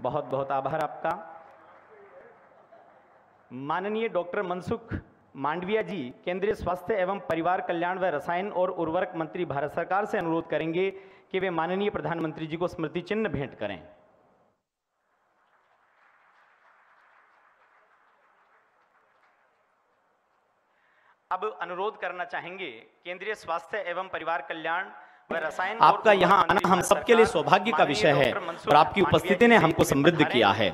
बहुत बहुत आभार आपका। माननीय डॉक्टर मनसुख मांडविया जी केंद्रीय स्वास्थ्य एवं परिवार कल्याण व रसायन और उर्वरक मंत्री भारत सरकार से अनुरोध करेंगे कि वे माननीय प्रधानमंत्री जी को स्मृति चिन्ह भेंट करें। अब अनुरोध करना चाहेंगे केंद्रीय स्वास्थ्य एवं परिवार कल्याण व रसायन। आपका यहाँ आना हम सबके लिए सौभाग्य का विषय है और आपकी उपस्थिति ने हमको समृद्ध किया है।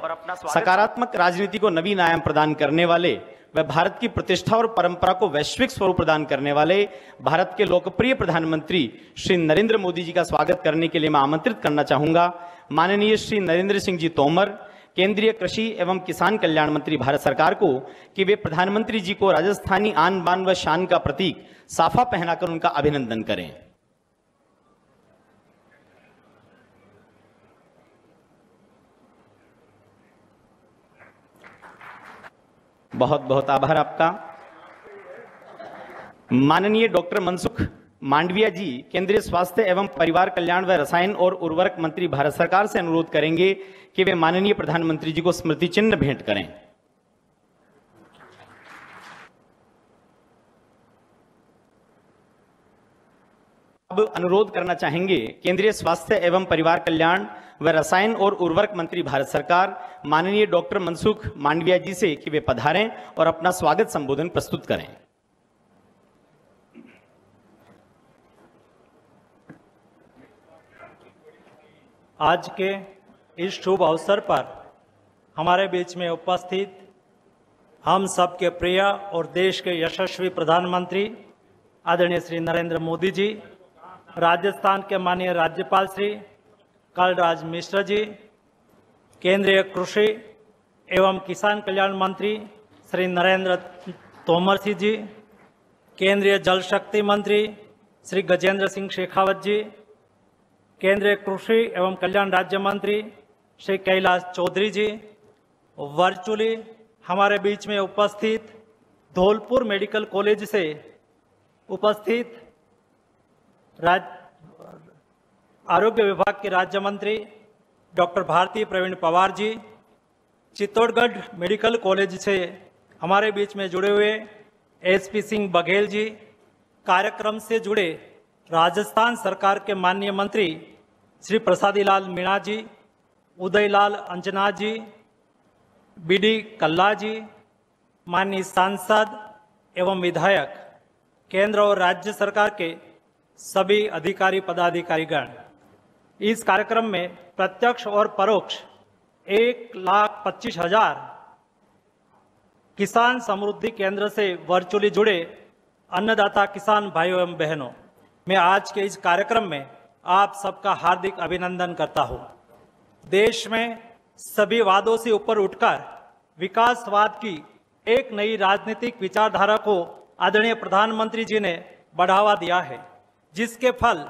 सकारात्मक राजनीति को नवीन आयाम प्रदान करने वाले व भारत की प्रतिष्ठा और परंपरा को वैश्विक स्वरूप प्रदान करने वाले भारत के लोकप्रिय प्रधानमंत्री श्री नरेंद्र मोदी जी का स्वागत करने के लिए मैं आमंत्रित करना चाहूंगा माननीय श्री नरेंद्र सिंह जी तोमर, केंद्रीय कृषि एवं किसान कल्याण मंत्री भारत सरकार को कि वे प्रधानमंत्री जी को राजस्थानी आन बान व शान का प्रतीक साफा पहनाकर उनका अभिनंदन करें। बहुत बहुत आभार आपका। माननीय डॉक्टर मनसुख मांडविया जी केंद्रीय स्वास्थ्य एवं परिवार कल्याण व रसायन और उर्वरक मंत्री भारत सरकार से अनुरोध करेंगे कि वे माननीय प्रधानमंत्री जी को स्मृति चिन्ह भेंट करें। अब अनुरोध करना चाहेंगे केंद्रीय स्वास्थ्य एवं परिवार कल्याण व रसायन और उर्वरक मंत्री भारत सरकार माननीय डॉक्टर मनसुख मांडविया जी से कि वे पधारें और अपना स्वागत संबोधन प्रस्तुत करें। आज के इस शुभ अवसर पर हमारे बीच में उपस्थित हम सबके प्रिय और देश के यशस्वी प्रधानमंत्री आदरणीय श्री नरेंद्र मोदी जी, राजस्थान के माननीय राज्यपाल श्री कलराज मिश्र जी, केंद्रीय कृषि एवं किसान कल्याण मंत्री श्री नरेंद्र तोमर सिंह जी, केंद्रीय जल शक्ति मंत्री श्री गजेंद्र सिंह शेखावत जी, केंद्रीय कृषि एवं कल्याण राज्य मंत्री श्री कैलाश चौधरी जी, वर्चुअली हमारे बीच में उपस्थित धौलपुर मेडिकल कॉलेज से उपस्थित आरोग्य विभाग के राज्य मंत्री doctor Bharti Pravin Pawar ji, Chittorgarh medical college से हमारे बीच में जुड़े हुए एसपी सिंह बघेल जी, कार्यक्रम से जुड़े राजस्थान सरकार के माननीय मंत्री श्री प्रसादी लाल मीणा जी, उदयलाल अंजना जी, बीडी कल्ला जी, माननीय सांसद एवं विधायक, केंद्र और राज्य सरकार के सभी अधिकारी पदाधिकारीगण, इस कार्यक्रम में प्रत्यक्ष और परोक्ष 1,25,000 किसान समृद्धि केंद्र से वर्चुअली जुड़े अन्नदाता किसान भाइयों एवं बहनों, मैं आज के इस कार्यक्रम में आप सबका हार्दिक अभिनंदन करता हूं। देश में सभी वादों से ऊपर उठकर विकासवाद की एक नई राजनीतिक विचारधारा को आदरणीय प्रधानमंत्री जी ने बढ़ावा दिया है, जिसके फल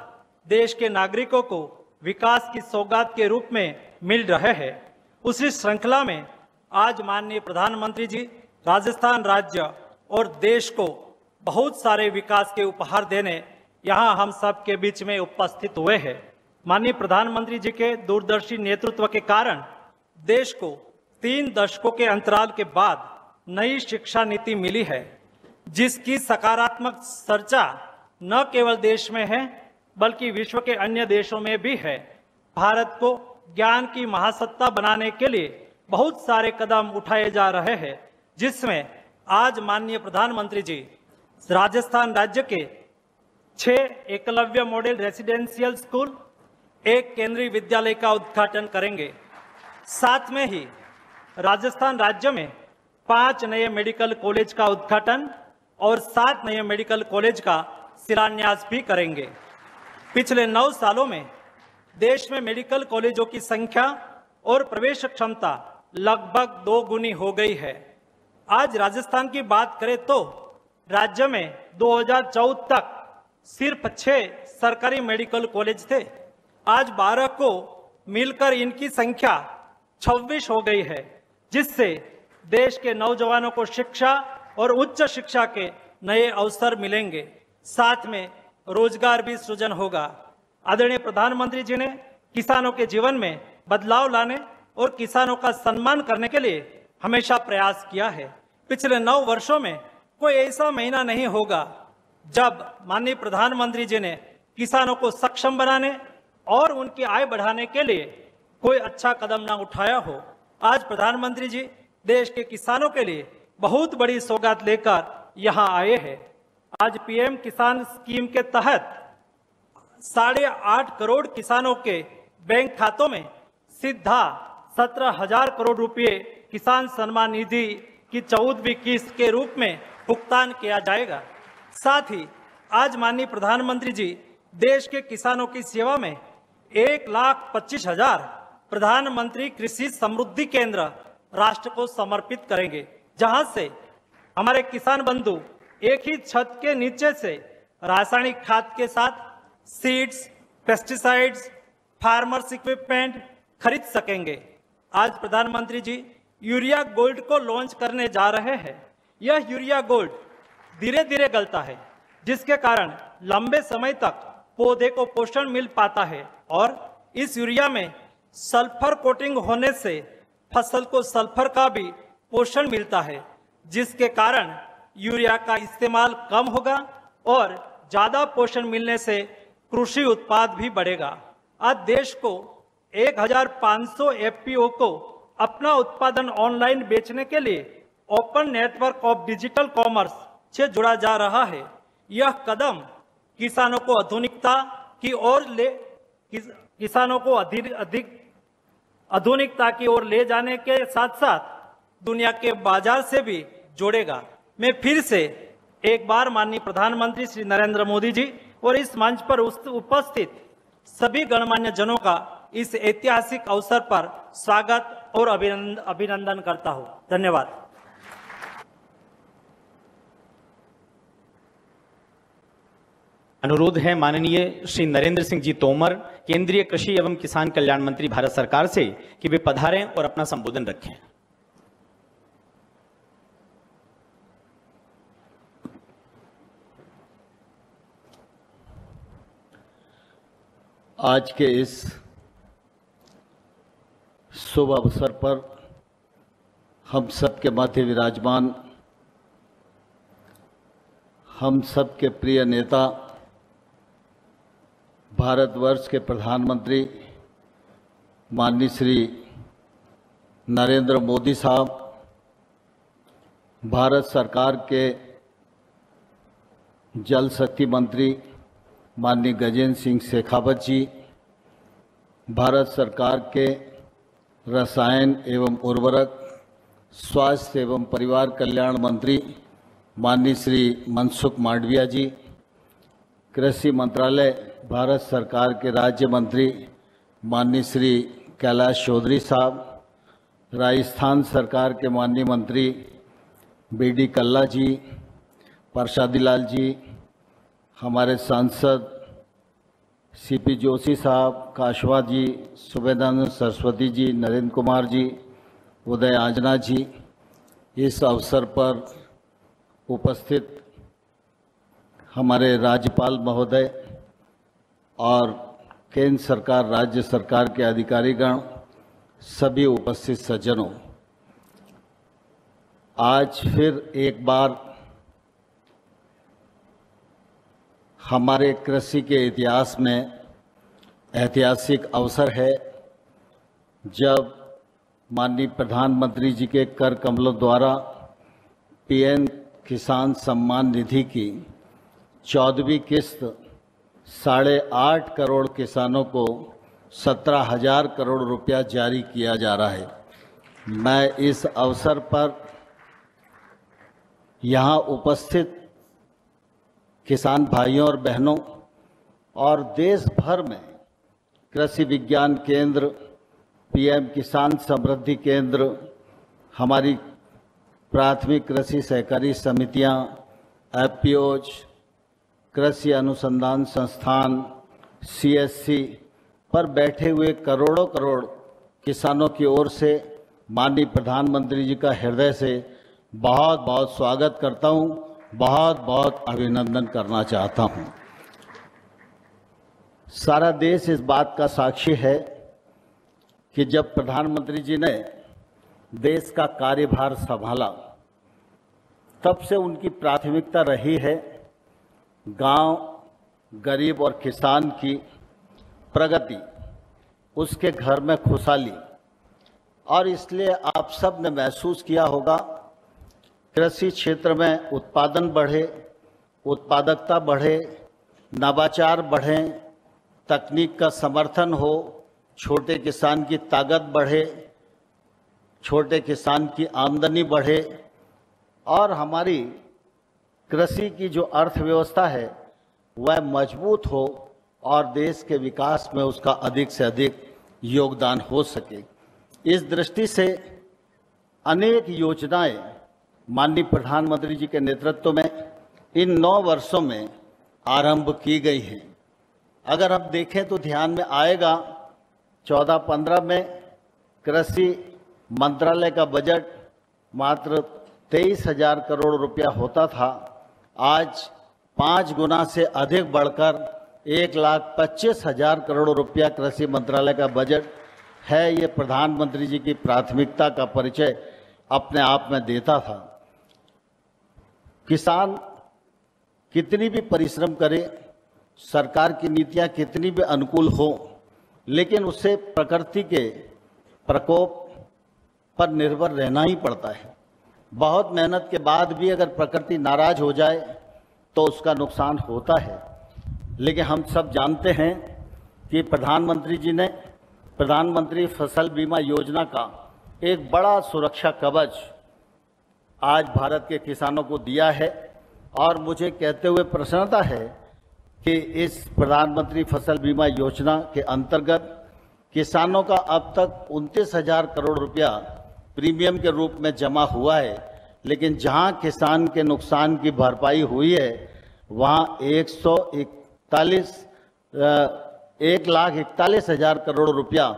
देश के नागरिकों को विकास की सौगात के रूप में मिल रहे हैं। उसी श्रृंखला में आज माननीय प्रधानमंत्री जी राजस्थान राज्य और देश को बहुत सारे विकास के उपहार देने यहाँ हम सब के बीच में उपस्थित हुए हैं। माननीय प्रधानमंत्री जी के दूरदर्शी नेतृत्व के कारण देश को 3 दशकों के अंतराल के बाद नई शिक्षा नीति मिली है, जिसकी सकारात्मक चर्चा न केवल देश में है बल्कि विश्व के अन्य देशों में भी है। भारत को ज्ञान की महासत्ता बनाने के लिए बहुत सारे कदम उठाए जा रहे हैं, जिसमें आज माननीय प्रधानमंत्री जी राजस्थान राज्य के 6 एकलव्य मॉडल रेसिडेंशियल स्कूल, 1 केंद्रीय विद्यालय का उद्घाटन करेंगे। साथ में ही राजस्थान राज्य में 5 नए मेडिकल कॉलेज का उद्घाटन और 7 नए मेडिकल कॉलेज का शिलान्यास भी करेंगे। पिछले 9 सालों में देश में मेडिकल कॉलेजों की संख्या और प्रवेश क्षमता लगभग 2 गुनी हो गई है। आज राजस्थान की बात करें तो राज्य में 2014 तक सिर्फ 6 सरकारी मेडिकल कॉलेज थे। आज 12 को मिलकर इनकी संख्या 26 हो गई है, जिससे देश के नौजवानों को शिक्षा और उच्च शिक्षा के नए अवसर मिलेंगे, साथ में रोजगार भी सृजन होगा। आदरणीय प्रधानमंत्री जी ने किसानों के जीवन में बदलाव लाने और किसानों का सम्मान करने के लिए हमेशा प्रयास किया है। पिछले 9 वर्षों में कोई ऐसा महीना नहीं होगा जब माननीय प्रधानमंत्री जी ने किसानों को सक्षम बनाने और उनकी आय बढ़ाने के लिए कोई अच्छा कदम ना उठाया हो। आज प्रधानमंत्री जी देश के किसानों के लिए बहुत बड़ी सौगात लेकर यहाँ आए हैं। आज पीएम किसान स्कीम के तहत 8.5 करोड़ किसानों के बैंक खातों में सीधा 17,000 करोड़ रुपए किसान सम्मान निधि की 14वीं किस्त के रूप में भुगतान किया जाएगा। साथ ही आज माननीय प्रधानमंत्री जी देश के किसानों की सेवा में 1,25,000 प्रधानमंत्री कृषि समृद्धि केंद्र राष्ट्र को समर्पित करेंगे, जहां से हमारे किसान बंधु एक ही छत के नीचे से रासायनिक खाद के साथ सीड्स, पेस्टिसाइड्स, फार्मर्स इक्विपमेंट खरीद सकेंगे। आज प्रधानमंत्री जी यूरिया गोल्ड को लॉन्च करने जा रहे हैं। यह यूरिया गोल्ड धीरे धीरे गलता है, जिसके कारण लंबे समय तक पौधे को पोषण मिल पाता है और इस यूरिया में सल्फर कोटिंग होने से फसल को सल्फर का भी पोषण मिलता है, जिसके कारण यूरिया का इस्तेमाल कम होगा और ज्यादा पोषण मिलने से कृषि उत्पाद भी बढ़ेगा। आज देश को 1,500 एफपीओ को अपना उत्पादन ऑनलाइन बेचने के लिए open network of digital commerce से जुड़ा जा रहा है। यह कदम किसानों को आधुनिकता की ओर अधिक आधुनिकता की ओर ले जाने के साथ साथ दुनिया के बाजार से भी जोड़ेगा। मैं फिर से एक बार माननीय प्रधानमंत्री श्री नरेंद्र मोदी जी और इस मंच पर उपस्थित सभी गणमान्य जनों का इस ऐतिहासिक अवसर पर स्वागत और अभिनंदन करता हूं। धन्यवाद। अनुरोध है माननीय श्री नरेंद्र सिंह जी तोमर, केंद्रीय कृषि एवं किसान कल्याण मंत्री भारत सरकार से कि वे पधारें और अपना संबोधन रखें। आज के इस शुभ अवसर पर हम सबके मध्य विराजमान हम सबके प्रिय नेता भारतवर्ष के प्रधानमंत्री माननीय श्री नरेंद्र मोदी साहब, भारत सरकार के जल शक्ति मंत्री माननीय गजेंद्र सिंह शेखावत जी, भारत सरकार के रसायन एवं उर्वरक, स्वास्थ्य एवं परिवार कल्याण मंत्री माननीय श्री मनसुख मांडविया जी, कृषि मंत्रालय भारत सरकार के राज्य मंत्री माननीय श्री कैलाश चौधरी साहब, राजस्थान सरकार के माननीय मंत्री बीडी कल्ला जी, प्रसादी लाल जी, हमारे सांसद सीपी जोशी साहब, काशवा जी, सुबेदानंद सरस्वती जी, नरेंद्र कुमार जी, उदय आजना जी, इस अवसर पर उपस्थित हमारे राज्यपाल महोदय और केंद्र सरकार, राज्य सरकार के अधिकारीगण, सभी उपस्थित सज्जनों, आज फिर एक बार हमारे कृषि के इतिहास में ऐतिहासिक अवसर है जब माननीय प्रधानमंत्री जी के कर कमलों द्वारा पीएम किसान सम्मान निधि की 14वीं किस्त 8.5 करोड़ किसानों को 17,000 करोड़ रुपया जारी किया जा रहा है। मैं इस अवसर पर यहाँ उपस्थित किसान भाइयों और बहनों और देश भर में कृषि विज्ञान केंद्र, पीएम किसान समृद्धि केंद्र, हमारी प्राथमिक कृषि सहकारी समितियां, एफपीओज, कृषि अनुसंधान संस्थान, सीएससी पर बैठे हुए करोड़ों करोड़ किसानों की ओर से माननीय प्रधानमंत्री जी का हृदय से बहुत बहुत स्वागत करता हूं, बहुत बहुत अभिनंदन करना चाहता हूं। सारा देश इस बात का साक्षी है कि जब प्रधानमंत्री जी ने देश का कार्यभार संभाला तब से उनकी प्राथमिकता रही है गांव, गरीब और किसान की प्रगति, उसके घर में खुशहाली। और इसलिए आप सब ने महसूस किया होगा, कृषि क्षेत्र में उत्पादन बढ़े, उत्पादकता बढ़े, नवाचार बढ़े, तकनीक का समर्थन हो, छोटे किसान की ताकत बढ़े, छोटे किसान की आमदनी बढ़े और हमारी कृषि की जो अर्थव्यवस्था है वह मजबूत हो और देश के विकास में उसका अधिक से अधिक योगदान हो सके। इस दृष्टि से अनेक योजनाएं माननीय प्रधानमंत्री जी के नेतृत्व में इन 9 वर्षों में आरंभ की गई हैं। अगर हम देखें तो ध्यान में आएगा 14-15 में कृषि मंत्रालय का बजट मात्र 23,000 करोड़ रुपया होता था। आज 5 गुना से अधिक बढ़कर 1,25,000 करोड़ रुपया कृषि मंत्रालय का बजट है। ये प्रधानमंत्री जी की प्राथमिकता का परिचय अपने आप में देता था। किसान कितनी भी परिश्रम करे, सरकार की नीतियां कितनी भी अनुकूल हो, लेकिन उसे प्रकृति के प्रकोप पर निर्भर रहना ही पड़ता है। बहुत मेहनत के बाद भी अगर प्रकृति नाराज हो जाए तो उसका नुकसान होता है। लेकिन हम सब जानते हैं कि प्रधानमंत्री जी ने प्रधानमंत्री फसल बीमा योजना का एक बड़ा सुरक्षा कवच आज भारत के किसानों को दिया है। और मुझे कहते हुए प्रसन्नता है कि इस प्रधानमंत्री फसल बीमा योजना के अंतर्गत किसानों का अब तक 29,000 करोड़ रुपया प्रीमियम के रूप में जमा हुआ है। लेकिन जहां किसान के नुकसान की भरपाई हुई है वहां 1,41,000 करोड़ रुपया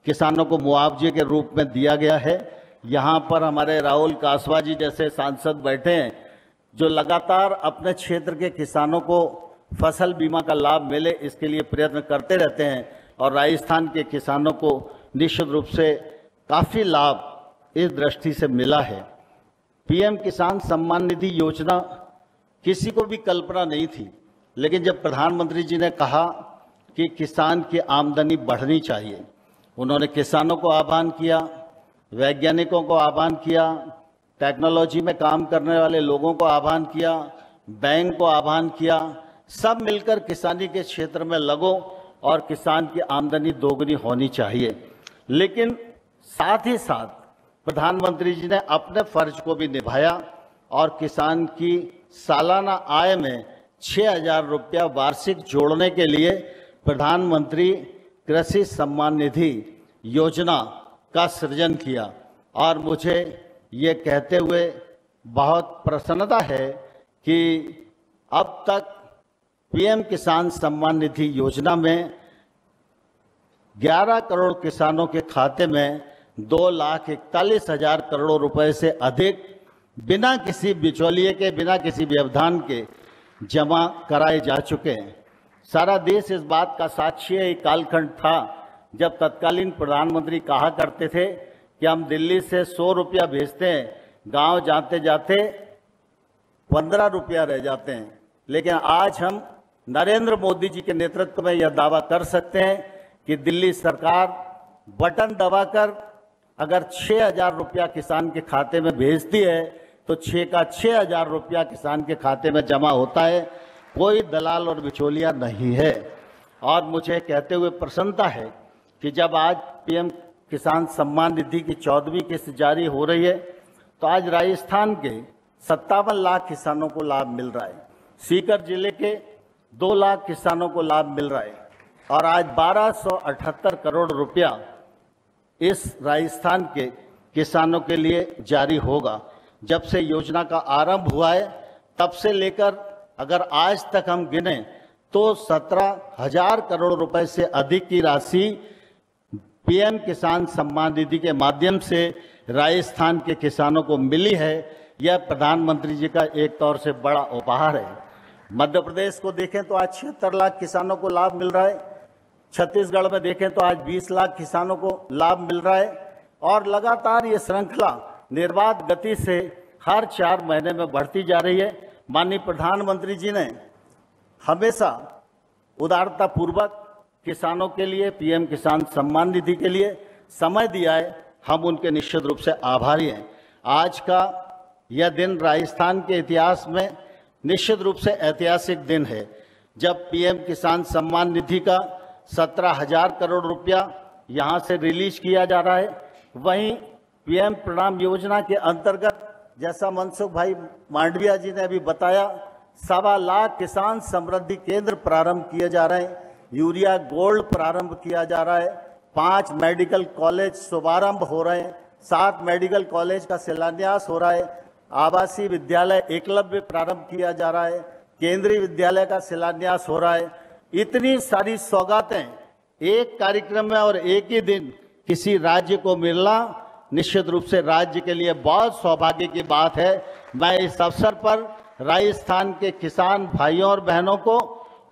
किसानों को मुआवजे के रूप में दिया गया है। यहां पर हमारे राहुल कासवा जी जैसे सांसद बैठे हैं जो लगातार अपने क्षेत्र के किसानों को फसल बीमा का लाभ मिले इसके लिए प्रयत्न करते रहते हैं। और राजस्थान के किसानों को निश्चित रूप से काफ़ी लाभ इस दृष्टि से मिला है। पीएम किसान सम्मान निधि योजना किसी को भी कल्पना नहीं थी, लेकिन जब प्रधानमंत्री जी ने कहा कि किसान की आमदनी बढ़नी चाहिए, उन्होंने किसानों को आह्वान किया, वैज्ञानिकों को आह्वान किया, टेक्नोलॉजी में काम करने वाले लोगों को आह्वान किया, बैंक को आह्वान किया, सब मिलकर किसानी के क्षेत्र में लगो और किसान की आमदनी दोगुनी होनी चाहिए। लेकिन साथ ही साथ प्रधानमंत्री जी ने अपने फर्ज को भी निभाया और किसान की सालाना आय में 6,000 रुपया वार्षिक जोड़ने के लिए प्रधानमंत्री कृषि सम्मान निधि योजना का सृजन किया। और मुझे ये कहते हुए बहुत प्रसन्नता है कि अब तक पीएम किसान सम्मान निधि योजना में 11 करोड़ किसानों के खाते में 2,41,000 करोड़ रुपए से अधिक बिना किसी बिचौलिए के, बिना किसी व्यवधान के जमा कराए जा चुके हैं। सारा देश इस बात का साक्षी है। एक कालखंड था जब तत्कालीन प्रधानमंत्री कहा करते थे कि हम दिल्ली से 100 रुपया भेजते हैं, गांव जाते जाते 15 रुपया रह जाते हैं। लेकिन आज हम नरेंद्र मोदी जी के नेतृत्व में यह दावा कर सकते हैं कि दिल्ली सरकार बटन दबाकर अगर 6,000 रुपया किसान के खाते में भेजती है तो 6,000 रुपया किसान के खाते में जमा होता है। कोई दलाल और बिचौलिया नहीं है। और मुझे कहते हुए प्रसन्नता है कि जब आज पीएम किसान सम्मान निधि की 14वीं किस्त जारी हो रही है तो आज राजस्थान के 57 लाख किसानों को लाभ मिल रहा है। सीकर जिले के 2 लाख किसानों को लाभ मिल रहा है। और आज 1,278 करोड़ रुपया इस राजस्थान के किसानों के लिए जारी होगा। जब से योजना का आरंभ हुआ है तब से लेकर अगर आज तक हम गिने तो 17,000 करोड़ रुपए से अधिक की राशि पीएम किसान सम्मान निधि के माध्यम से राजस्थान के किसानों को मिली है। यह प्रधानमंत्री जी का एक तौर से बड़ा उपहार है। मध्य प्रदेश को देखें तो आज 76 लाख किसानों को लाभ मिल रहा है। छत्तीसगढ़ में देखें तो आज 20 लाख किसानों को लाभ मिल रहा है और लगातार ये श्रृंखला निर्बाध गति से हर 4 महीने में बढ़ती जा रही है। माननीय प्रधानमंत्री जी ने हमेशा उदारता पूर्वक किसानों के लिए पीएम किसान सम्मान निधि के लिए समय दिया है। हम उनके निश्चित रूप से आभारी हैं। आज का यह दिन राजस्थान के इतिहास में निश्चित रूप से ऐतिहासिक दिन है, जब पीएम किसान सम्मान निधि का 17,000 करोड़ रुपया यहाँ से रिलीज किया जा रहा है। वहीं पीएम प्रणाम योजना के अंतर्गत जैसा मनसुख भाई मांडविया जी ने अभी बताया, 1.25 लाख किसान समृद्धि केंद्र प्रारंभ किए जा रहे हैं। यूरिया गोल्ड प्रारंभ किया जा रहा है। 5 मेडिकल कॉलेज शुभारंभ हो रहे हैं। 7 मेडिकल कॉलेज का शिलान्यास हो रहा है। आवासीय विद्यालय एकलव्य प्रारंभ किया जा रहा है। केंद्रीय विद्यालय का शिलान्यास हो रहा है। इतनी सारी सौगातें एक कार्यक्रम में और एक ही दिन किसी राज्य को मिलना निश्चित रूप से राज्य के लिए बहुत सौभाग्य की बात है। मैं इस अवसर पर राजस्थान के किसान भाइयों और बहनों को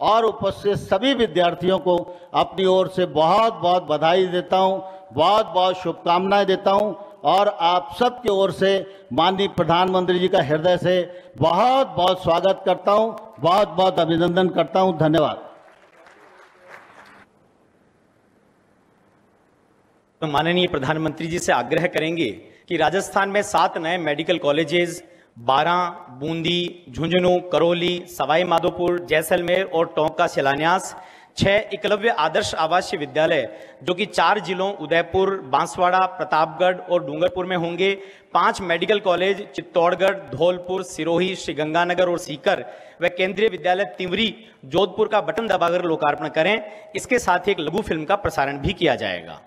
और उपस्थित सभी विद्यार्थियों को अपनी ओर से बहुत बहुत बधाई देता हूं, बहुत बहुत शुभकामनाएं देता हूं और आप सबकी ओर से माननीय प्रधानमंत्री जी का हृदय से बहुत बहुत स्वागत करता हूं, बहुत बहुत अभिनंदन करता हूं। धन्यवाद। तो माननीय प्रधानमंत्री जी से आग्रह करेंगे कि राजस्थान में 7 नए मेडिकल कॉलेजेस, 12 बूंदी, झुंझुनू, करौली, सवाई माधोपुर, जैसलमेर और टोंक का शिलान्यास, 6 एकलव्य आदर्श आवासीय विद्यालय जो कि 4 जिलों उदयपुर, बांसवाड़ा, प्रतापगढ़ और डूंगरपुर में होंगे, 5 मेडिकल कॉलेज चित्तौड़गढ़, धौलपुर, सिरोही, श्रीगंगानगर और सीकर व केंद्रीय विद्यालय तिवरी जोधपुर का बटन दबाकर लोकार्पण करें। इसके साथ ही एक लघु फिल्म का प्रसारण भी किया जाएगा।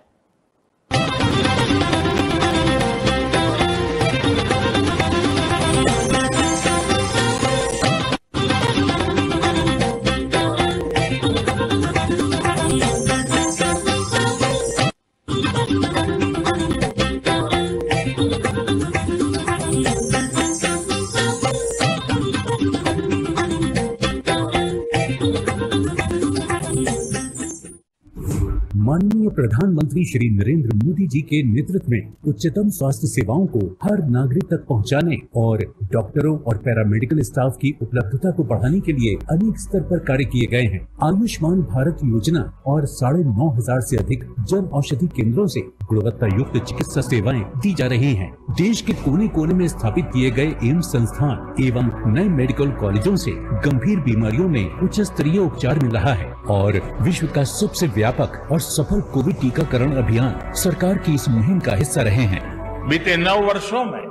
माननीय प्रधानमंत्री श्री नरेंद्र मोदी जी के नेतृत्व में उच्चतम स्वास्थ्य सेवाओं को हर नागरिक तक पहुंचाने और डॉक्टरों और पैरामेडिकल स्टाफ की उपलब्धता को बढ़ाने के लिए अनेक स्तर पर कार्य किए गए हैं। आयुष्मान भारत योजना और 9,500 से अधिक जन औषधि केंद्रों से गुणवत्ता युक्त चिकित्सा सेवाएं दी जा रही हैं। देश के कोने कोने में स्थापित किए गए एम्स संस्थान एवं नए मेडिकल कॉलेजों से गंभीर बीमारियों में उच्च स्तरीय उपचार मिल रहा है और विश्व का सबसे व्यापक और सफल कोविड टीकाकरण अभियान सरकार की इस मुहिम का हिस्सा रहे हैं। बीते 9 वर्षों में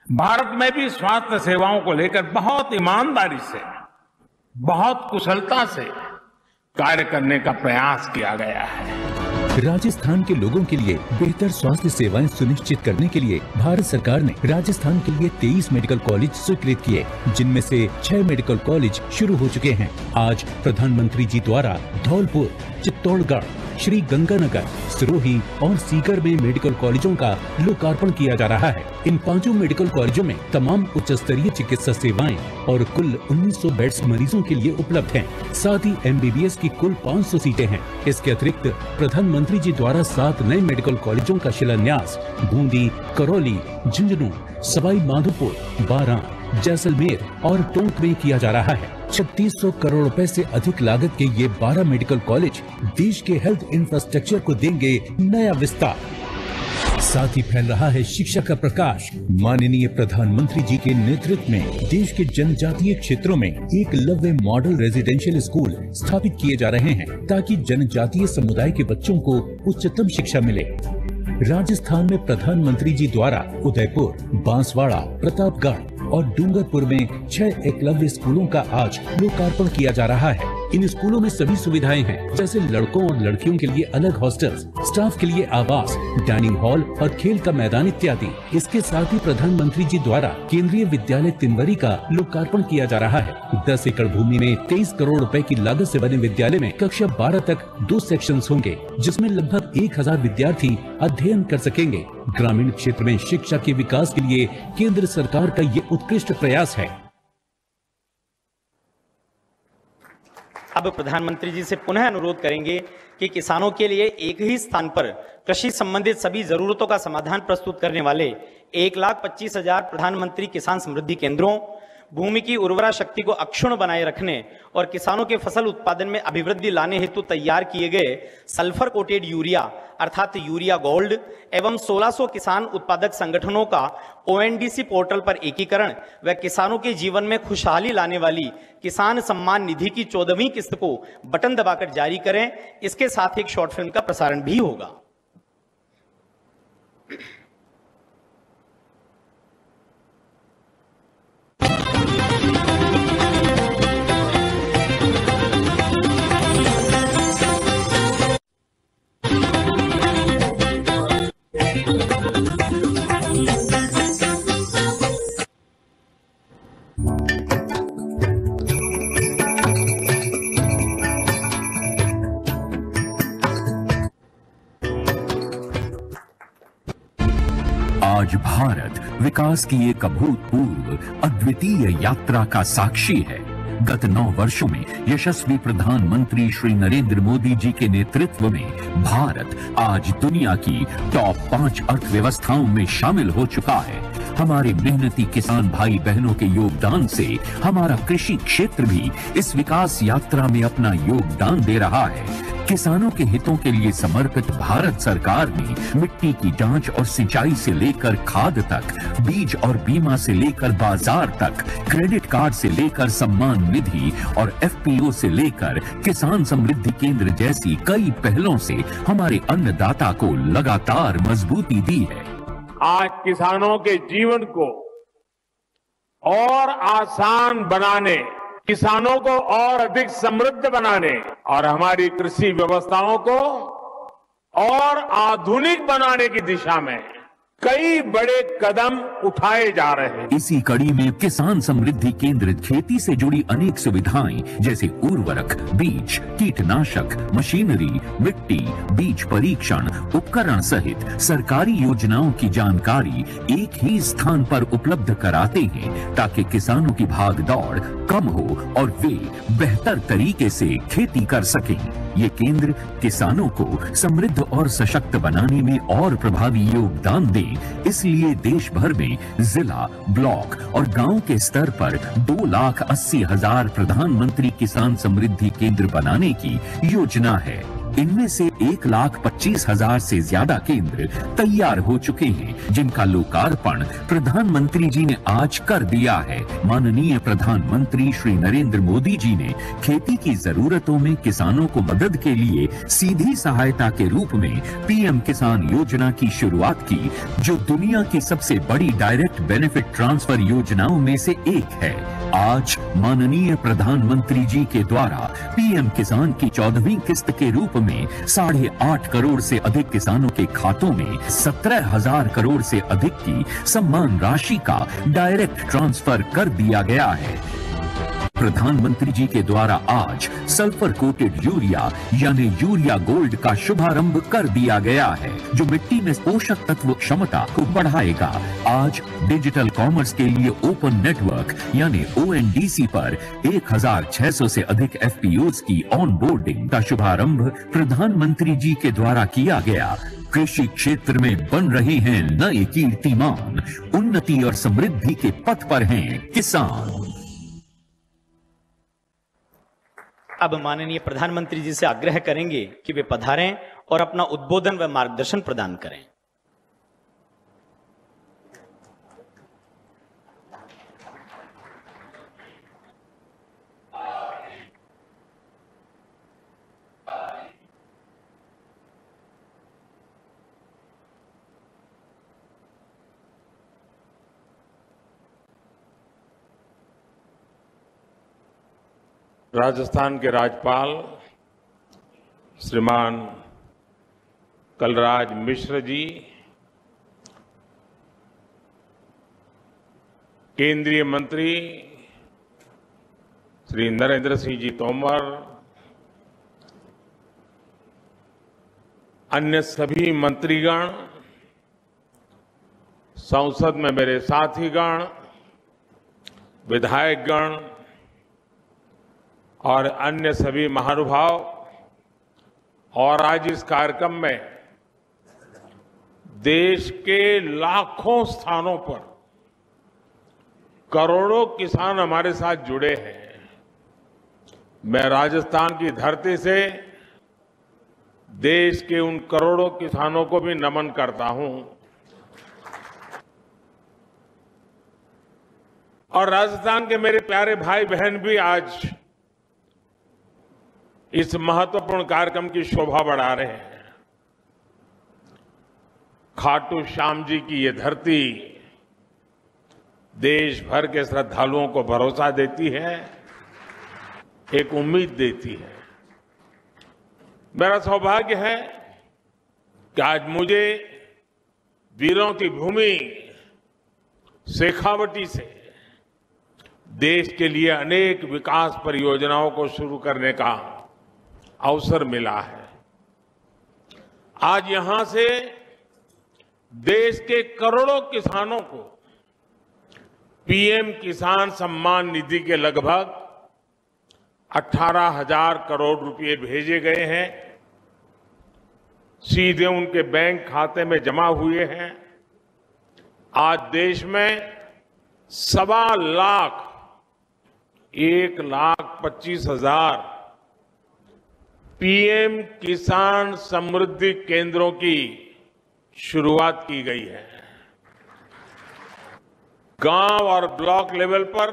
भारत में भी स्वास्थ्य सेवाओं को लेकर बहुत ईमानदारी से, बहुत कुशलता से कार्य करने का प्रयास किया गया है। राजस्थान के लोगों के लिए बेहतर स्वास्थ्य सेवाएं सुनिश्चित करने के लिए भारत सरकार ने राजस्थान के लिए 23 मेडिकल कॉलेज स्वीकृत किए, जिनमें से 6 मेडिकल कॉलेज शुरू हो चुके हैं। आज प्रधानमंत्री जी द्वारा धौलपुर, चित्तौड़गढ़, श्री गंगानगर, सिरोही और सीकर में मेडिकल कॉलेजों का लोकार्पण किया जा रहा है। इन 5 मेडिकल कॉलेजों में तमाम उच्च स्तरीय चिकित्सा सेवाएं और कुल 1900 बेड्स मरीजों के लिए उपलब्ध हैं। साथ ही MBBS की कुल 500 सीटें हैं। इसके अतिरिक्त प्रधानमंत्री जी द्वारा 7 नए मेडिकल कॉलेजों का शिलान्यास बूंदी, करौली, झुंझुनू, सवाई माधोपुर, बारां, जैसलमेर और टोंक में किया जा रहा है। 3600 करोड़ रुपए से अधिक लागत के ये 12 मेडिकल कॉलेज देश के हेल्थ इंफ्रास्ट्रक्चर को देंगे नया विस्तार। साथ ही फैल रहा है शिक्षा का प्रकाश। माननीय प्रधानमंत्री जी के नेतृत्व में देश के जनजातीय क्षेत्रों में एकलव्य मॉडल रेजिडेंशियल स्कूल स्थापित किए जा रहे हैं, ताकि जनजातीय समुदाय के बच्चों को उच्चतम शिक्षा मिले। राजस्थान में प्रधानमंत्री जी द्वारा उदयपुर, बांसवाड़ा, प्रतापगढ़ और डूंगरपुर में 6 एकलव्य स्कूलों का आज लोकार्पण किया जा रहा है। इन स्कूलों में सभी सुविधाएं हैं, जैसे लड़कों और लड़कियों के लिए अलग हॉस्टल्स, स्टाफ के लिए आवास, डाइनिंग हॉल और खेल का मैदान इत्यादि। इसके साथ ही प्रधानमंत्री जी द्वारा केंद्रीय विद्यालय तिनवरी का लोकार्पण किया जा रहा है। 10 एकड़ भूमि में 23 करोड़ रुपए की लागत से बने विद्यालय में कक्षा 12 तक 2 सेक्शंस होंगे, जिसमें लगभग 1000 विद्यार्थी अध्ययन कर सकेंगे। ग्रामीण क्षेत्र में शिक्षा के विकास के लिए केंद्र सरकार का ये उत्कृष्ट प्रयास है। अब अब प्रधानमंत्री जी से पुनः अनुरोध करेंगे कि किसानों के लिए एक ही स्थान पर कृषि संबंधित सभी जरूरतों का समाधान प्रस्तुत करने वाले 1,25,000 प्रधानमंत्री किसान समृद्धि केंद्रों, भूमि की उर्वरा शक्ति को अक्षुण्ण बनाए रखने और किसानों के फसल उत्पादन में अभिवृद्धि लाने हेतु तैयार किए गए सल्फर कोटेड यूरिया अर्थात यूरिया गोल्ड एवं 1600 किसान उत्पादक संगठनों का ONDC पोर्टल पर एकीकरण व किसानों के जीवन में खुशहाली लाने वाली किसान सम्मान निधि की 14वीं किस्त को बटन दबाकर जारी करें। इसके साथ एक शॉर्ट फिल्म का प्रसारण भी होगा। आज भारत विकास की एक अभूतपूर्व अद्वितीय यात्रा का साक्षी है। गत 9 वर्षों में यशस्वी प्रधानमंत्री श्री नरेंद्र मोदी जी के नेतृत्व में भारत आज दुनिया की टॉप 5 अर्थव्यवस्थाओं में शामिल हो चुका है। हमारे मेहनती किसान भाई बहनों के योगदान से हमारा कृषि क्षेत्र भी इस विकास यात्रा में अपना योगदान दे रहा है। किसानों के हितों के लिए समर्पित भारत सरकार ने मिट्टी की जांच और सिंचाई से लेकर खाद तक, बीज और बीमा से लेकर बाजार तक, क्रेडिट कार्ड से लेकर सम्मान निधि और FPO से लेकर किसान समृद्धि केंद्र जैसी कई पहलों से हमारे अन्नदाता को लगातार मजबूती दी है। आज किसानों के जीवन को और आसान बनाने, किसानों को और अधिक समृद्ध बनाने और हमारी कृषि व्यवस्थाओं को और आधुनिक बनाने की दिशा में कई बड़े कदम उठाए जा रहे हैं। इसी कड़ी में किसान समृद्धि केंद्र खेती से जुड़ी अनेक सुविधाएं जैसे उर्वरक, बीज, कीटनाशक, मशीनरी, मिट्टी, बीज परीक्षण, उपकरण सहित सरकारी योजनाओं की जानकारी एक ही स्थान पर उपलब्ध कराते हैं ताकि किसानों की भागदौड़ कम हो और वे बेहतर तरीके से खेती कर सकें। ये केंद्र किसानों को समृद्ध और सशक्त बनाने में और प्रभावी योगदान दें। इसलिए देश भर में जिला, ब्लॉक और गांव के स्तर पर 2,80,000 प्रधानमंत्री किसान समृद्धि केंद्र बनाने की योजना है। इनमें से 1,25,000 से ज्यादा केंद्र तैयार हो चुके हैं, जिनका लोकार्पण प्रधानमंत्री जी ने आज कर दिया है। माननीय प्रधानमंत्री श्री नरेंद्र मोदी जी ने खेती की जरूरतों में किसानों को मदद के लिए सीधी सहायता के रूप में PM किसान योजना की शुरुआत की, जो दुनिया की सबसे बड़ी डायरेक्ट बेनिफिट ट्रांसफर योजनाओं में से एक है। आज माननीय प्रधानमंत्री जी के द्वारा PM किसान की 14वीं किस्त के रूप में 8.5 करोड़ से अधिक किसानों के खातों में 17,000 करोड़ से अधिक की सम्मान राशि का डायरेक्ट ट्रांसफर कर दिया गया है। प्रधानमंत्री जी के द्वारा आज सल्फर कोटेड यूरिया यानी यूरिया गोल्ड का शुभारंभ कर दिया गया है, जो मिट्टी में पोषक तत्व क्षमता को बढ़ाएगा। आज डिजिटल कॉमर्स के लिए ओपन नेटवर्क यानी ONDC पर 1,600 से अधिक FPOs की ऑन बोर्डिंग का शुभारंभ प्रधानमंत्री जी के द्वारा किया गया। कृषि क्षेत्र में बन रहे हैं नए कीर्तिमान, उन्नति और समृद्धि के पथ पर हैं किसान। अब माननीय प्रधानमंत्री जी से आग्रह करेंगे कि वे पधारें और अपना उद्बोधन व मार्गदर्शन प्रदान करें। राजस्थान के राज्यपाल श्रीमान कलराज मिश्र जी, केंद्रीय मंत्री श्री नरेंद्र सिंह जी तोमर, अन्य सभी मंत्रीगण, संसद में मेरे साथीगण, विधायकगण और अन्य सभी महानुभाव, और आज इस कार्यक्रम में देश के लाखों स्थानों पर करोड़ों किसान हमारे साथ जुड़े हैं। मैं राजस्थान की धरती से देश के उन करोड़ों किसानों को भी नमन करता हूं और राजस्थान के मेरे प्यारे भाई बहन भी आज इस महत्वपूर्ण कार्यक्रम की शोभा बढ़ा रहे हैं। खाटू श्याम जी की ये धरती देश भर के श्रद्धालुओं को भरोसा देती है, एक उम्मीद देती है। मेरा सौभाग्य है कि आज मुझे वीरों की भूमि शेखावटी से देश के लिए अनेक विकास परियोजनाओं को शुरू करने का अवसर मिला है। आज यहां से देश के करोड़ों किसानों को पीएम किसान सम्मान निधि के लगभग 18,000 करोड़ रुपए भेजे गए हैं, सीधे उनके बैंक खाते में जमा हुए हैं। आज देश में 1,25,000 पीएम किसान समृद्धि केंद्रों की शुरुआत की गई है। गांव और ब्लॉक लेवल पर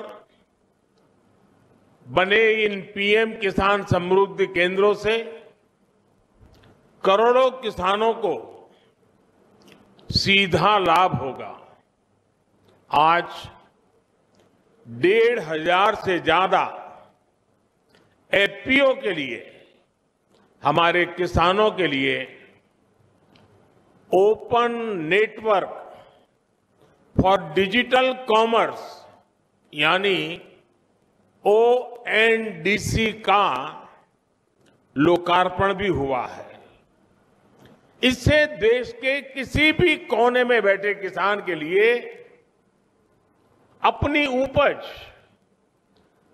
बने इन पीएम किसान समृद्धि केंद्रों से करोड़ों किसानों को सीधा लाभ होगा। आज 1,500 से ज्यादा एफपीओ के लिए, हमारे किसानों के लिए open network for digital commerce यानी ONDC का लोकार्पण भी हुआ है। इससे देश के किसी भी कोने में बैठे किसान के लिए अपनी उपज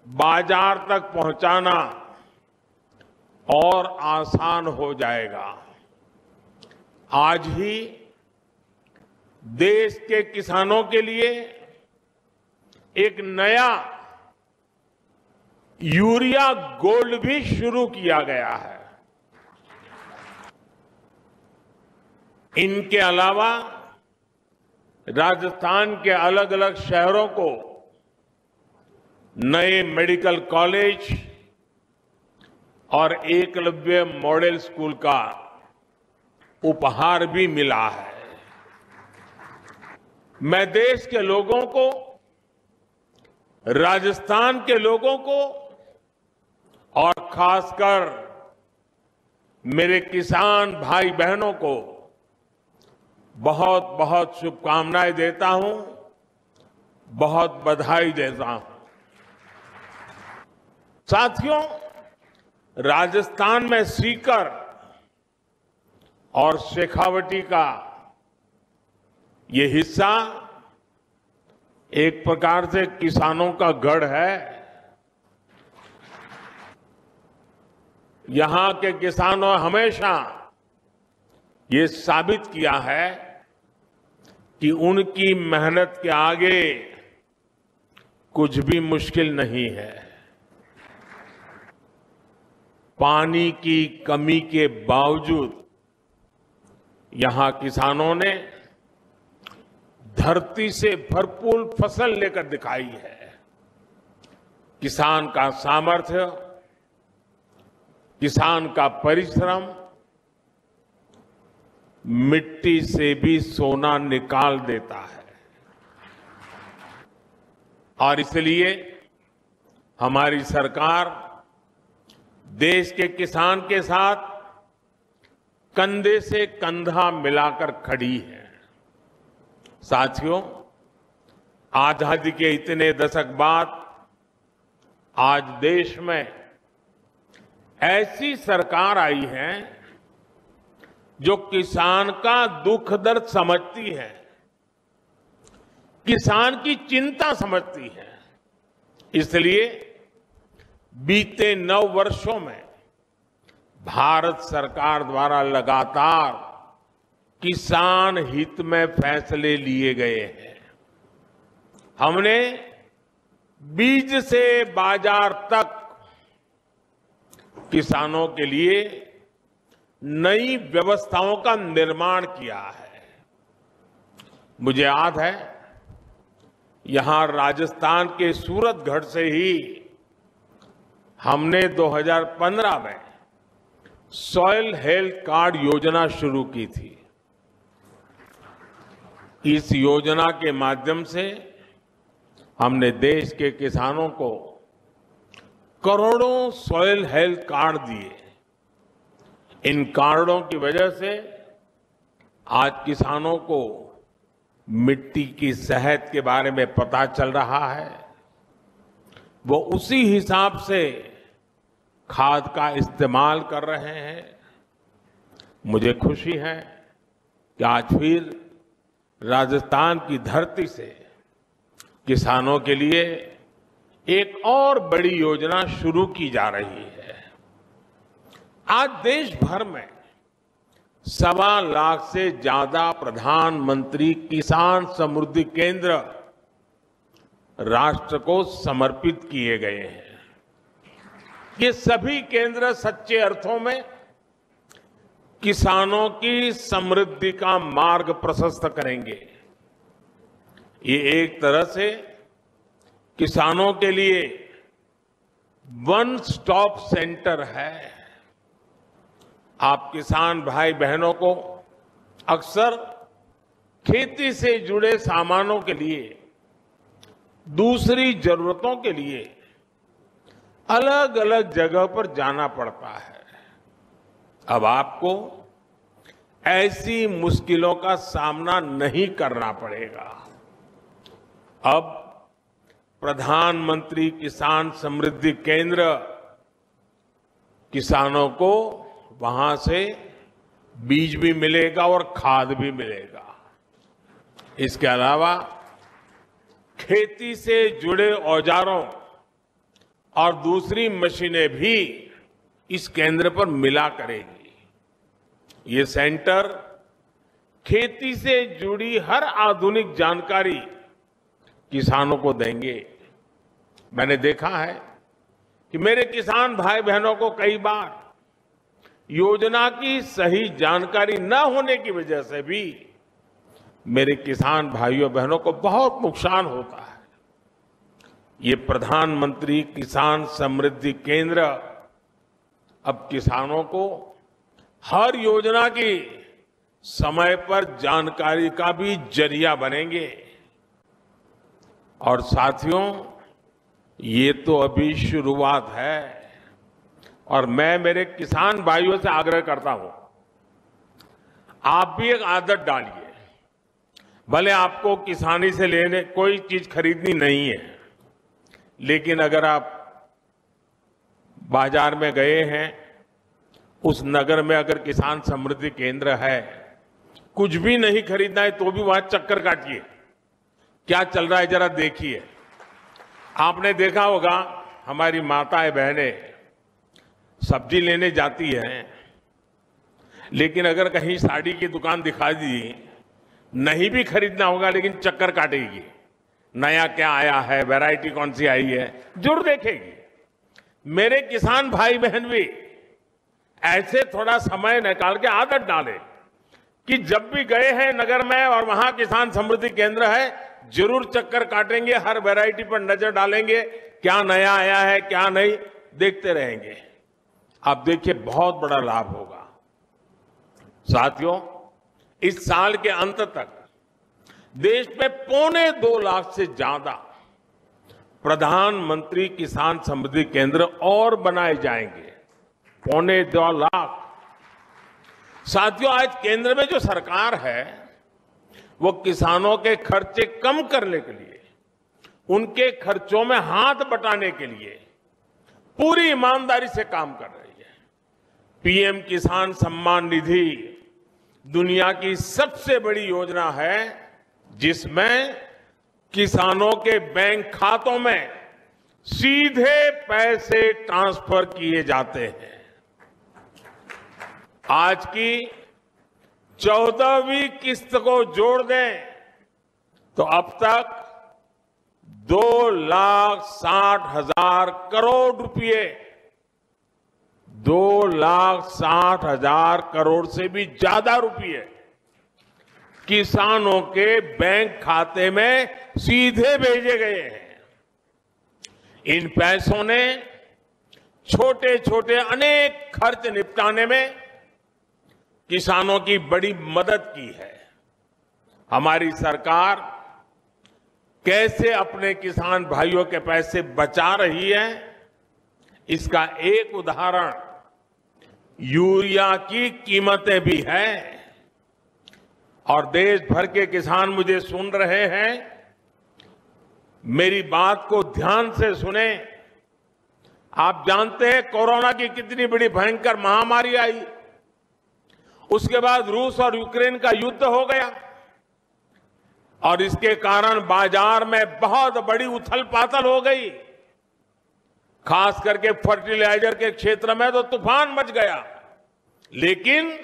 बाजार तक पहुंचाना और आसान हो जाएगा। आज ही देश के किसानों के लिए एक नया यूरिया गोल्ड भी शुरू किया गया है। इनके अलावा राजस्थान के अलग अलग शहरों को नए मेडिकल कॉलेज और एकलव्य मॉडल स्कूल का उपहार भी मिला है। मैं देश के लोगों को, राजस्थान के लोगों को और खासकर मेरे किसान भाई बहनों को बहुत बहुत शुभकामनाएं देता हूं, बहुत बधाई देता हूं। साथियों, राजस्थान में सीकर और शेखावटी का ये हिस्सा एक प्रकार से किसानों का गढ़ है। यहां के किसानों हमेशा ये साबित किया है कि उनकी मेहनत के आगे कुछ भी मुश्किल नहीं है। पानी की कमी के बावजूद यहां किसानों ने धरती से भरपूर फसल लेकर दिखाई है। किसान का सामर्थ्य, किसान का परिश्रम मिट्टी से भी सोना निकाल देता है। और इसलिए हमारी सरकार देश के किसान के साथ कंधे से कंधा मिलाकर खड़ी है। साथियों, आजादी के इतने दशक बाद आज देश में ऐसी सरकार आई है जो किसान का दुख दर्द समझती है, किसान की चिंता समझती है। इसलिए बीते 9 वर्षों में भारत सरकार द्वारा लगातार किसान हित में फैसले लिए गए हैं। हमने बीज से बाजार तक किसानों के लिए नई व्यवस्थाओं का निर्माण किया है। मुझे याद है, यहां राजस्थान के सूरतगढ़ से ही हमने 2015 में सॉइल हेल्थ कार्ड योजना शुरू की थी। इस योजना के माध्यम से हमने देश के किसानों को करोड़ों सॉइल हेल्थ कार्ड दिए। इन कार्डों की वजह से आज किसानों को मिट्टी की सेहत के बारे में पता चल रहा है। वो उसी हिसाब से खाद का इस्तेमाल कर रहे हैं। मुझे खुशी है कि आज फिर राजस्थान की धरती से किसानों के लिए एक और बड़ी योजना शुरू की जा रही है। आज देश भर में 1.25 लाख से ज्यादा प्रधानमंत्री किसान समृद्धि केंद्र राष्ट्र को समर्पित किए गए हैं। ये सभी केंद्र सच्चे अर्थों में किसानों की समृद्धि का मार्ग प्रशस्त करेंगे। ये एक तरह से किसानों के लिए वन स्टॉप सेंटर है। आप किसान भाई बहनों को अक्सर खेती से जुड़े सामानों के लिए, दूसरी जरूरतों के लिए अलग अलग जगह पर जाना पड़ता है। अब आपको ऐसी मुश्किलों का सामना नहीं करना पड़ेगा। अब प्रधानमंत्री किसान समृद्धि केंद्र किसानों को वहां से बीज भी मिलेगा और खाद भी मिलेगा। इसके अलावा खेती से जुड़े औजारों और दूसरी मशीनें भी इस केंद्र पर मिला करेगी। ये सेंटर खेती से जुड़ी हर आधुनिक जानकारी किसानों को देंगे। मैंने देखा है कि मेरे किसान भाई बहनों को कई बार योजना की सही जानकारी न होने की वजह से भी मेरे किसान भाइयों बहनों को बहुत नुकसान होता है। ये प्रधानमंत्री किसान समृद्धि केंद्र अब किसानों को हर योजना की समय पर जानकारी का भी जरिया बनेंगे। और साथियों, ये तो अभी शुरुआत है और मैं मेरे किसान भाइयों से आग्रह करता हूं, आप भी एक आदत डालिए। भले आपको किसानी से लेने कोई चीज खरीदनी नहीं है, लेकिन अगर आप बाजार में गए हैं, उस नगर में अगर किसान समृद्धि केंद्र है, कुछ भी नहीं खरीदना है तो भी वहां चक्कर काटिए, क्या चल रहा है जरा देखिए। आपने देखा होगा हमारी माताएं बहनें सब्जी लेने जाती हैं, लेकिन अगर कहीं साड़ी की दुकान दिखा दी, नहीं भी खरीदना होगा लेकिन चक्कर काटेगी, नया क्या आया है, वैरायटी कौन सी आई है, जरूर देखेगी। मेरे किसान भाई बहन भी ऐसे थोड़ा समय निकाल के आदत डालें कि जब भी गए हैं नगर में और वहां किसान समृद्धि केंद्र है, जरूर चक्कर काटेंगे, हर वैरायटी पर नजर डालेंगे, क्या नया आया है क्या नहीं, देखते रहेंगे। आप देखिए बहुत बड़ा लाभ होगा। साथियों, इस साल के अंत तक देश में 2.25 लाख से ज्यादा प्रधानमंत्री किसान समृद्धि केंद्र और बनाए जाएंगे। 2.25 लाख। साथियों, आज केंद्र में जो सरकार है वो किसानों के खर्चे कम करने के लिए, उनके खर्चों में हाथ बटाने के लिए पूरी ईमानदारी से काम कर रही है। पीएम किसान सम्मान निधि दुनिया की सबसे बड़ी योजना है, जिसमें किसानों के बैंक खातों में सीधे पैसे ट्रांसफर किए जाते हैं। आज की 14वीं किस्त को जोड़ दें तो अब तक 2,60,000 करोड़ रुपए, 2,60,000 करोड़ से भी ज्यादा रुपए किसानों के बैंक खाते में सीधे भेजे गए हैं। इन पैसों ने छोटे छोटे अनेक खर्च निपटाने में किसानों की बड़ी मदद की है। हमारी सरकार कैसे अपने किसान भाइयों के पैसे बचा रही है, इसका एक उदाहरण यूरिया की कीमतें भी हैं। और देश भर के किसान मुझे सुन रहे हैं, मेरी बात को ध्यान से सुने। आप जानते हैं कोरोना की कितनी बड़ी भयंकर महामारी आई, उसके बाद रूस और यूक्रेन का युद्ध हो गया और इसके कारण बाजार में बहुत बड़ी उथल पाथल हो गई। खास करके फर्टिलाइजर के क्षेत्र में तो तूफान मच गया, लेकिन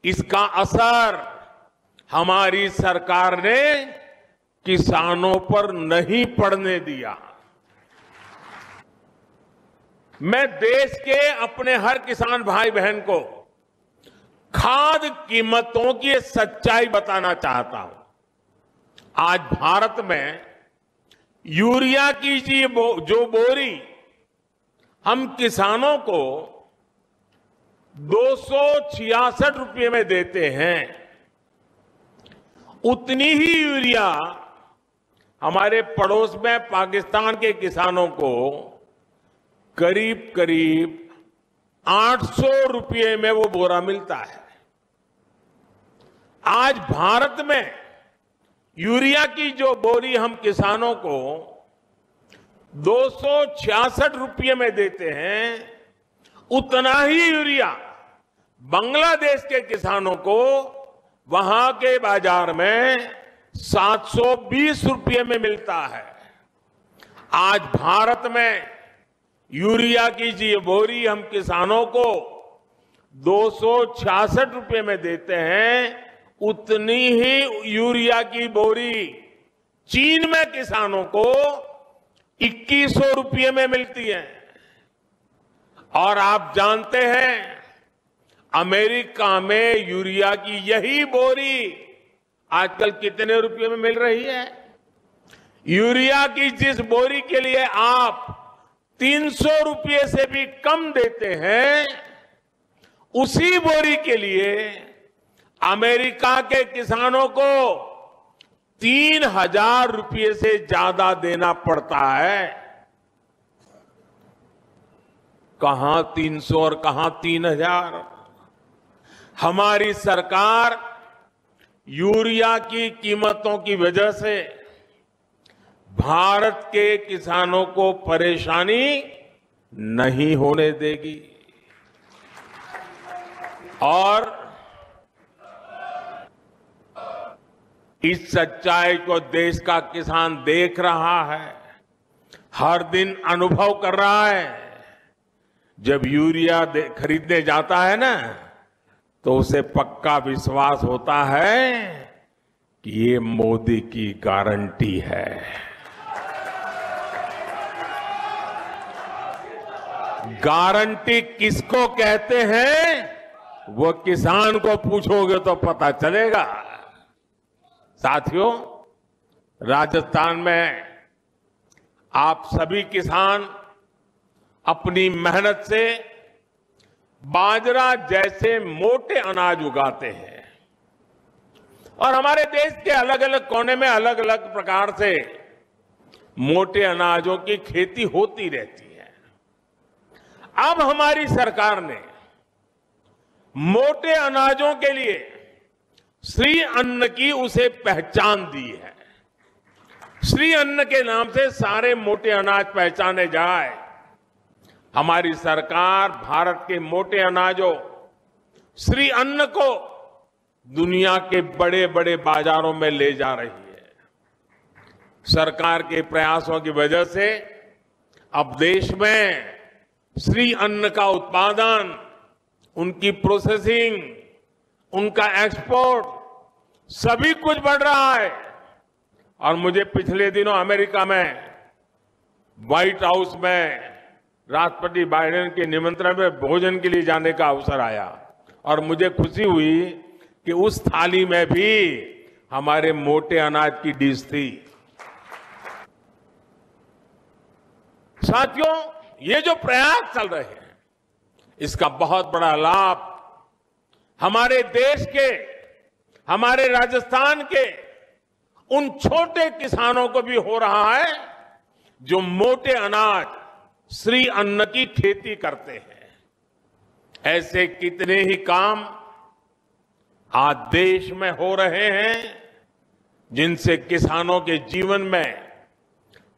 इसका असर हमारी सरकार ने किसानों पर नहीं पड़ने दिया। मैं देश के अपने हर किसान भाई बहन को खाद कीमतों की सच्चाई बताना चाहता हूं। आज भारत में यूरिया की जो बोरी हम किसानों को 266 रुपये में देते हैं, उतनी ही यूरिया हमारे पड़ोस में पाकिस्तान के किसानों को करीब करीब 800 रुपये में वो बोरा मिलता है। आज भारत में यूरिया की जो बोरी हम किसानों को 266 रुपये में देते हैं, उतना ही यूरिया बांग्लादेश के किसानों को वहां के बाजार में 720 रुपये में मिलता है। आज भारत में यूरिया की जो बोरी हम किसानों को 266 रुपये में देते हैं, उतनी ही यूरिया की बोरी चीन में किसानों को 2100 रुपये में मिलती है। और आप जानते हैं अमेरिका में यूरिया की यही बोरी आजकल कितने रुपये में मिल रही है? यूरिया की जिस बोरी के लिए आप 300 रुपये से भी कम देते हैं, उसी बोरी के लिए अमेरिका के किसानों को 3,000 रुपये से ज्यादा देना पड़ता है। कहां 300 और कहां 3,000? हमारी सरकार यूरिया की कीमतों की वजह से भारत के किसानों को परेशानी नहीं होने देगी। और इस सच्चाई को देश का किसान देख रहा है, हर दिन अनुभव कर रहा है। जब यूरिया खरीदने जाता है ना, तो उसे पक्का विश्वास होता है कि ये मोदी की गारंटी है। गारंटी किसको कहते हैं, वो किसान को पूछोगे तो पता चलेगा। साथियों, राजस्थान में आप सभी किसान अपनी मेहनत से बाजरा जैसे मोटे अनाज उगाते हैं और हमारे देश के अलग अलग कोने में अलग अलग प्रकार से मोटे अनाजों की खेती होती रहती है। अब हमारी सरकार ने मोटे अनाजों के लिए श्री अन्न की उसे पहचान दी है। श्री अन्न के नाम से सारे मोटे अनाज पहचाने जाए। हमारी सरकार भारत के मोटे अनाजों श्री अन्न को दुनिया के बड़े बड़े बाजारों में ले जा रही है। सरकार के प्रयासों की वजह से अब देश में श्री अन्न का उत्पादन, उनकी प्रोसेसिंग, उनका एक्सपोर्ट, सभी कुछ बढ़ रहा है। और मुझे पिछले दिनों अमेरिका में व्हाइट हाउस में राष्ट्रपति बाइडेन के निमंत्रण में भोजन के लिए जाने का अवसर आया और मुझे खुशी हुई कि उस थाली में भी हमारे मोटे अनाज की डिश थी। साथियों, ये जो प्रयास चल रहे हैं, इसका बहुत बड़ा लाभ हमारे देश के, हमारे राजस्थान के उन छोटे किसानों को भी हो रहा है जो मोटे अनाज, श्री अन्न की खेती करते हैं। ऐसे कितने ही काम आज देश में हो रहे हैं जिनसे किसानों के जीवन में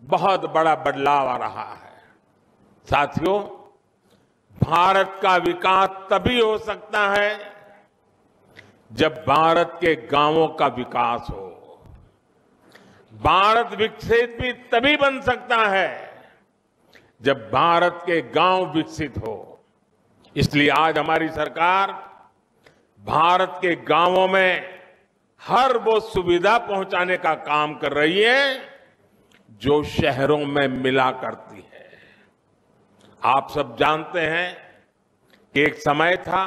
बहुत बड़ा बदलाव आ रहा है। साथियों, भारत का विकास तभी हो सकता है जब भारत के गांवों का विकास हो। भारत विकसित भी तभी बन सकता है जब भारत के गांव विकसित हो। इसलिए आज हमारी सरकार भारत के गांवों में हर वो सुविधा पहुंचाने का काम कर रही है जो शहरों में मिला करती है। आप सब जानते हैं कि एक समय था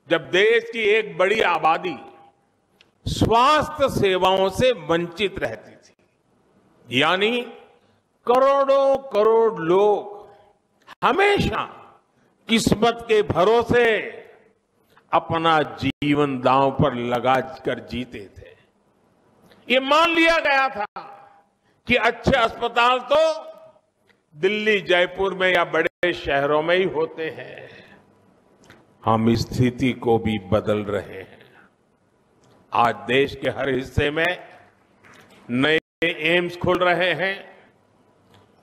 जब देश की एक बड़ी आबादी स्वास्थ्य सेवाओं से वंचित रहती थी। यानी करोड़ों करोड़ लोग हमेशा किस्मत के भरोसे अपना जीवन दांव पर लगाकर जीते थे। ये मान लिया गया था कि अच्छे अस्पताल तो दिल्ली, जयपुर में या बड़े शहरों में ही होते हैं। हम इस स्थिति को भी बदल रहे हैं। आज देश के हर हिस्से में नए एम्स खुल रहे हैं,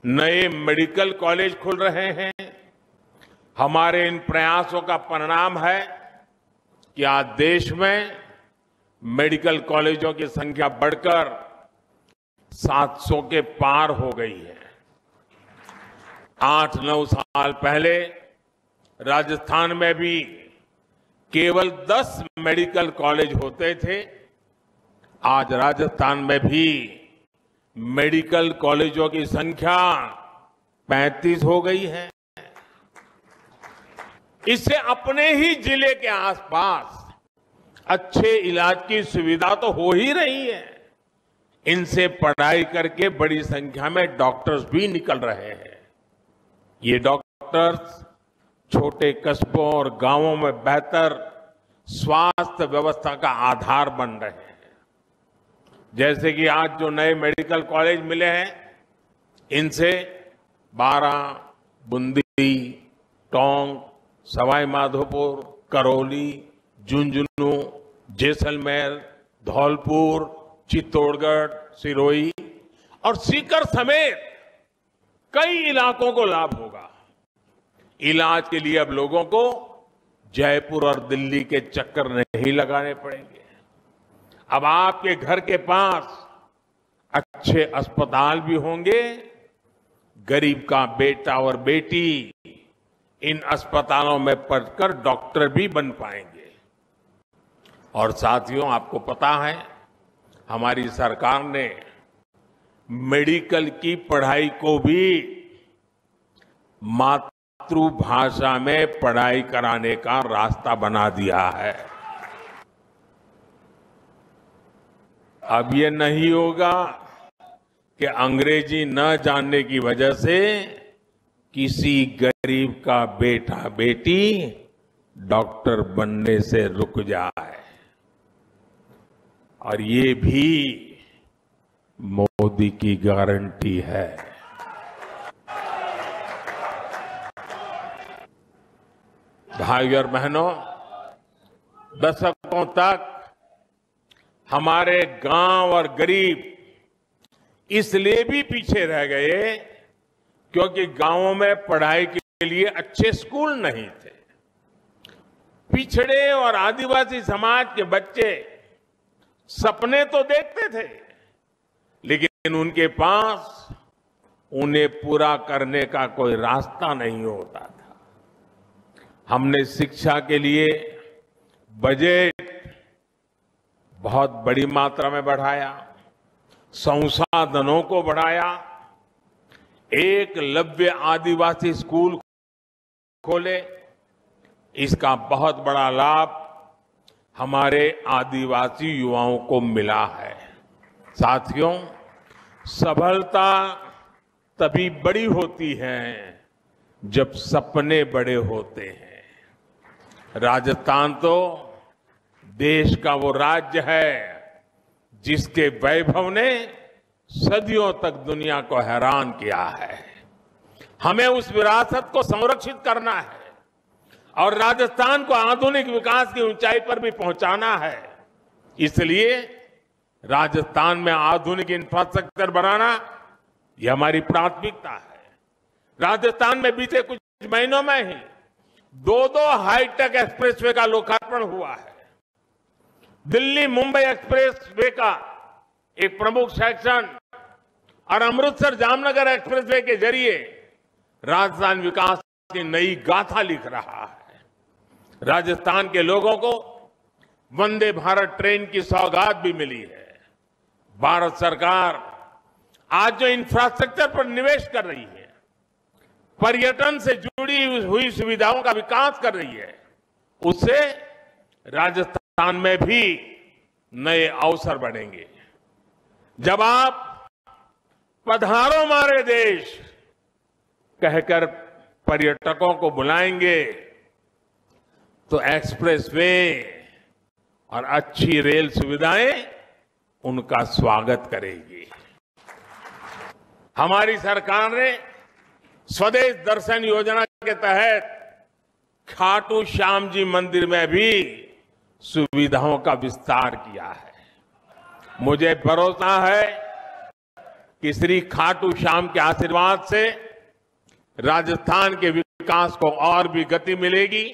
नए मेडिकल कॉलेज खुल रहे हैं। हमारे इन प्रयासों का परिणाम है कि आज देश में मेडिकल कॉलेजों की संख्या बढ़कर 700 के पार हो गई है। 8-9 साल पहले राजस्थान में भी केवल 10 मेडिकल कॉलेज होते थे। आज राजस्थान में भी मेडिकल कॉलेजों की संख्या 35 हो गई है। इससे अपने ही जिले के आसपास अच्छे इलाज की सुविधा तो हो ही रही है। इनसे पढ़ाई करके बड़ी संख्या में डॉक्टर्स भी निकल रहे हैं। ये डॉक्टर्स छोटे कस्बों और गांवों में बेहतर स्वास्थ्य व्यवस्था का आधार बन रहे हैं। जैसे कि आज जो नए मेडिकल कॉलेज मिले हैं, इनसे बारां, बूंदी, टोंक, सवाई माधोपुर, करौली, झुंझुनू, जैसलमेर, धौलपुर, चित्तौड़गढ़, सिरोही और सीकर समेत कई इलाकों को लाभ होगा। इलाज के लिए अब लोगों को जयपुर और दिल्ली के चक्कर नहीं लगाने पड़ेंगे। अब आपके घर के पास अच्छे अस्पताल भी होंगे। गरीब का बेटा और बेटी इन अस्पतालों में पढ़कर डॉक्टर भी बन पाएंगे। और साथियों, आपको पता है हमारी सरकार ने मेडिकल की पढ़ाई को भी मातृभाषा में पढ़ाई कराने का रास्ता बना दिया है। अब ये नहीं होगा कि अंग्रेजी न जानने की वजह से किसी गरीब का बेटा बेटी डॉक्टर बनने से रुक जाए। और ये भी मोदी की गारंटी है। भाई और बहनों, दशकों तक हमारे गांव और गरीब इसलिए भी पीछे रह गए क्योंकि गांवों में पढ़ाई के लिए अच्छे स्कूल नहीं थे। पिछड़े और आदिवासी समाज के बच्चे सपने तो देखते थे, लेकिन उनके पास उन्हें पूरा करने का कोई रास्ता नहीं होता था। हमने शिक्षा के लिए बजट बहुत बड़ी मात्रा में बढ़ाया, संसाधनों को बढ़ाया, एकलव्य आदिवासी स्कूल खोले। इसका बहुत बड़ा लाभ हमारे आदिवासी युवाओं को मिला है। साथियों, सफलता तभी बड़ी होती है जब सपने बड़े होते हैं। राजस्थान तो देश का वो राज्य है जिसके वैभव ने सदियों तक दुनिया को हैरान किया है। हमें उस विरासत को संरक्षित करना है और राजस्थान को आधुनिक विकास की ऊंचाई पर भी पहुंचाना है। इसलिए राजस्थान में आधुनिक इंफ्रास्ट्रक्चर बनाना यह हमारी प्राथमिकता है। राजस्थान में बीते कुछ महीनों में ही दो हाईटेक एक्सप्रेसवे का लोकार्पण हुआ है। दिल्ली मुंबई एक्सप्रेसवे का एक प्रमुख सेक्शन और अमृतसर जामनगर एक्सप्रेसवे के जरिए राजस्थान विकास की नई गाथा लिख रहा है। राजस्थान के लोगों को वंदे भारत ट्रेन की सौगात भी मिली है। भारत सरकार आज जो इंफ्रास्ट्रक्चर पर निवेश कर रही है, पर्यटन से जुड़ी हुई सुविधाओं का विकास कर रही है, उससे राजस्थान में भी नए अवसर बनेंगे। जब आप पधारो हमारे देश कहकर पर्यटकों को बुलाएंगे तो एक्सप्रेसवे और अच्छी रेल सुविधाएं उनका स्वागत करेगी। हमारी सरकार ने स्वदेश दर्शन योजना के तहत खाटू श्याम जी मंदिर में भी सुविधाओं का विस्तार किया है। मुझे भरोसा है कि श्री खाटू श्याम के आशीर्वाद से राजस्थान के विकास को और भी गति मिलेगी।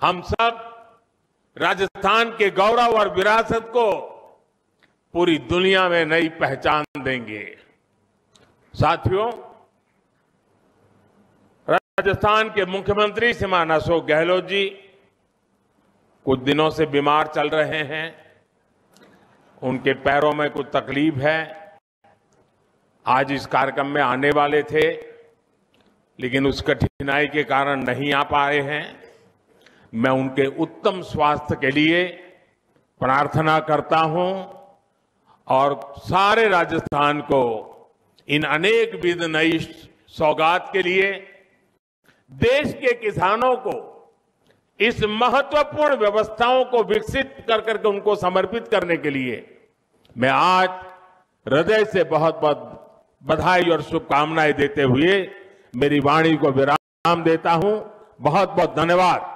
हम सब राजस्थान के गौरव और विरासत को पूरी दुनिया में नई पहचान देंगे। साथियों, राजस्थान के मुख्यमंत्री श्रीमान अशोक गहलोत जी कुछ दिनों से बीमार चल रहे हैं। उनके पैरों में कुछ तकलीफ है। आज इस कार्यक्रम में आने वाले थे, लेकिन उस कठिनाई के कारण नहीं आ पाए हैं। मैं उनके उत्तम स्वास्थ्य के लिए प्रार्थना करता हूं और सारे राजस्थान को इन अनेक विध नई सौगात के लिए, देश के किसानों को इस महत्वपूर्ण व्यवस्थाओं को विकसित कर करके उनको समर्पित करने के लिए मैं आज हृदय से बहुत बहुत बधाई और शुभकामनाएं देते हुए मेरी वाणी को विराम देता हूं। बहुत बहुत धन्यवाद।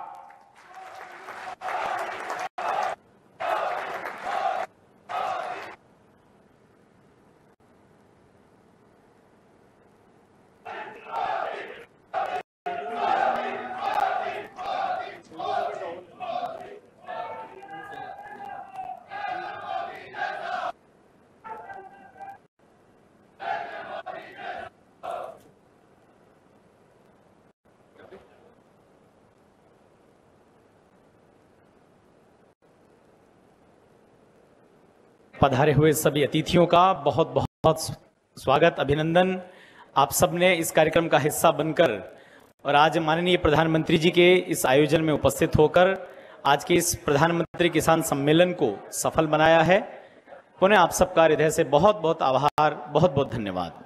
पधारे हुए सभी अतिथियों का बहुत बहुत स्वागत, अभिनंदन। आप सब ने इस कार्यक्रम का हिस्सा बनकर और आज माननीय प्रधानमंत्री जी के इस आयोजन में उपस्थित होकर आज के इस प्रधानमंत्री किसान सम्मेलन को सफल बनाया है। पुनः आप सबका हृदय से बहुत बहुत आभार, बहुत बहुत धन्यवाद।